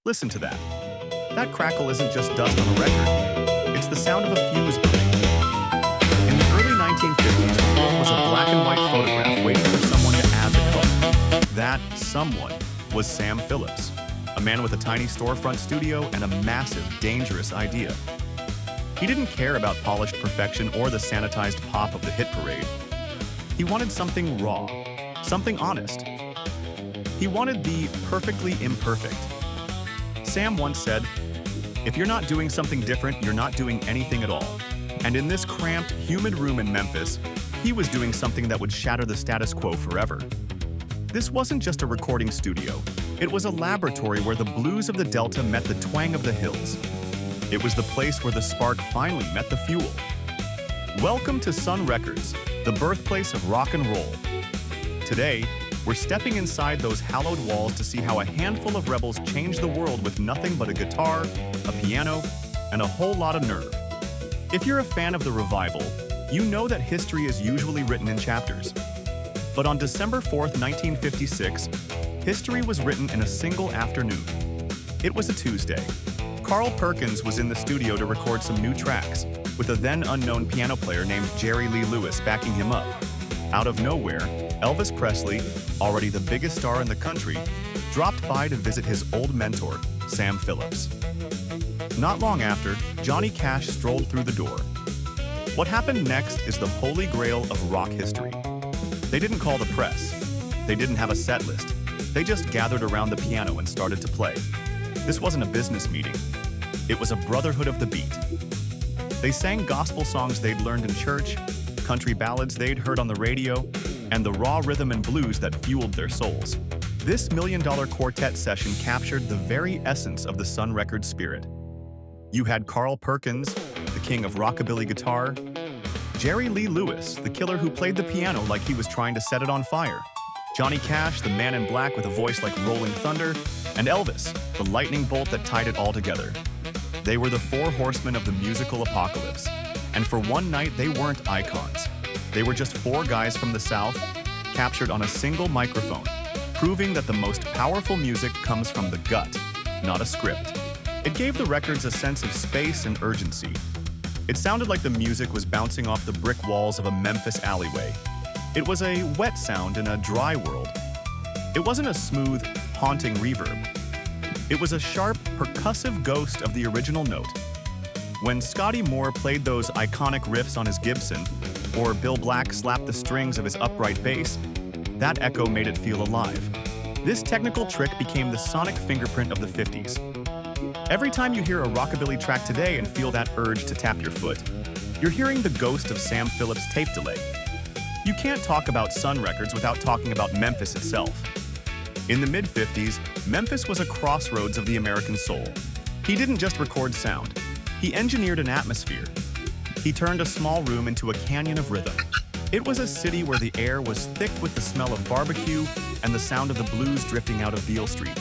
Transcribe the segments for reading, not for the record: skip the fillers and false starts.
Listen to that. That crackle isn't just dust on a record. It's the sound of a fuse burning. In the early 1950s, the world was a black and white photograph waiting for someone to add the color. That someone was Sam Phillips, a man with a tiny storefront studio and a massive, dangerous idea. He didn't care about polished perfection or the sanitized pop of the hit parade. He wanted something raw, something honest. He wanted the perfectly imperfect. Sam once said, "If you're not doing something different, you're not doing anything at all." And in this cramped, humid room in Memphis, he was doing something that would shatter the status quo forever. This wasn't just a recording studio. It was a laboratory where the blues of the Delta met the twang of the hills. It was the place where the spark finally met the fuel. Welcome to Sun Records, the birthplace of rock and roll. Today, we're stepping inside those hallowed walls to see how a handful of rebels changed the world with nothing but a guitar, a piano, and a whole lot of nerve. If you're a fan of the revival, you know that history is usually written in chapters. But on December 4th, 1956, history was written in a single afternoon. It was a Tuesday. Carl Perkins was in the studio to record some new tracks, with a then unknown piano player named Jerry Lee Lewis backing him up. Out of nowhere, Elvis Presley, already the biggest star in the country, dropped by to visit his old mentor, Sam Phillips. Not long after, Johnny Cash strolled through the door. What happened next is the holy grail of rock history. They didn't call the press. They didn't have a set list. They just gathered around the piano and started to play. This wasn't a business meeting. It was a brotherhood of the beat. They sang gospel songs they'd learned in church, country ballads they'd heard on the radio, and the raw rhythm and blues that fueled their souls. This $1 Million Quartet session captured the very essence of the Sun Records spirit. You had Carl Perkins, the king of rockabilly guitar, Jerry Lee Lewis, the killer who played the piano like he was trying to set it on fire, Johnny Cash, the man in black with a voice like rolling thunder, and Elvis, the lightning bolt that tied it all together. They were the four horsemen of the musical apocalypse. And for one night, they weren't icons. They were just four guys from the South, captured on a single microphone, proving that the most powerful music comes from the gut, not a script. It gave the records a sense of space and urgency. It sounded like the music was bouncing off the brick walls of a Memphis alleyway. It was a wet sound in a dry world. It wasn't a smooth, haunting reverb. It was a sharp, percussive ghost of the original note. When Scotty Moore played those iconic riffs on his Gibson, or Bill Black slapped the strings of his upright bass, that echo made it feel alive. This technical trick became the sonic fingerprint of the 50s. Every time you hear a rockabilly track today and feel that urge to tap your foot, you're hearing the ghost of Sam Phillips' tape delay. You can't talk about Sun Records without talking about Memphis itself. In the mid-50s, Memphis was a crossroads of the American soul. He didn't just record sound. He engineered an atmosphere. He turned a small room into a canyon of rhythm. It was a city where the air was thick with the smell of barbecue and the sound of the blues drifting out of Beale Street.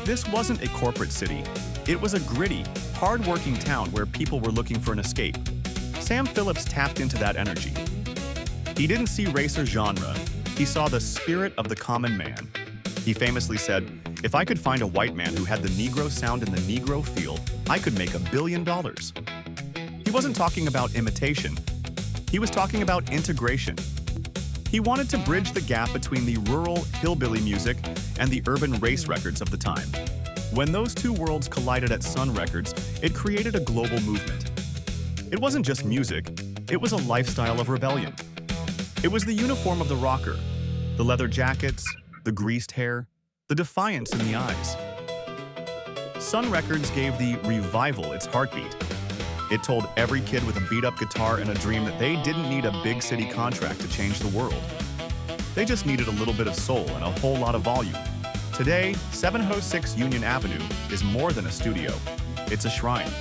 This wasn't a corporate city. It was a gritty, hard-working town where people were looking for an escape. Sam Phillips tapped into that energy. He didn't see race or genre. He saw the spirit of the common man. He famously said, "If I could find a white man who had the Negro sound and the Negro feel, I could make $1 billion." He wasn't talking about imitation. He was talking about integration. He wanted to bridge the gap between the rural hillbilly music and the urban race records of the time. When those two worlds collided at Sun Records, it created a global movement. It wasn't just music, it was a lifestyle of rebellion. It was the uniform of the rocker, the leather jackets, the greased hair, the defiance in the eyes. Sun Records gave the revival its heartbeat. It told every kid with a beat-up guitar and a dream that they didn't need a big city contract to change the world. They just needed a little bit of soul and a whole lot of volume. Today, 706 Union Avenue is more than a studio. It's a shrine.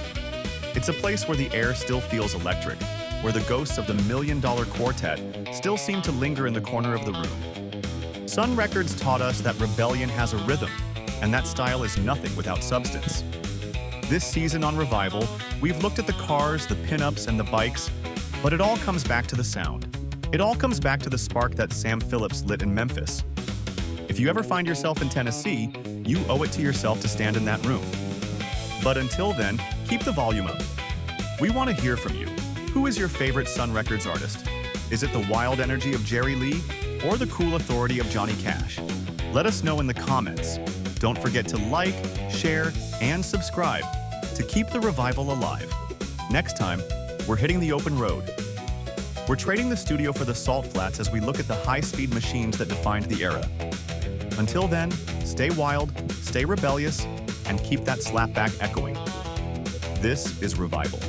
It's a place where the air still feels electric, where the ghosts of the $1 Million Quartet still seem to linger in the corner of the room. Sun Records taught us that rebellion has a rhythm, and that style is nothing without substance. This season on Revival, we've looked at the cars, the pinups, and the bikes, but it all comes back to the sound. It all comes back to the spark that Sam Phillips lit in Memphis. If you ever find yourself in Tennessee, You owe it to yourself to stand in that room. But until then, keep the volume up. We want to hear from you. Who is your favorite Sun Records artist? Is it the wild energy of Jerry Lee or the cool authority of Johnny Cash? Let us know in the comments. Don't forget to like, share, and subscribe to keep the revival alive. Next time, we're hitting the open road. We're trading the studio for the salt flats as we look at the high-speed machines that defined the era. Until then, stay wild, stay rebellious, and keep that slapback echoing. This is Revival.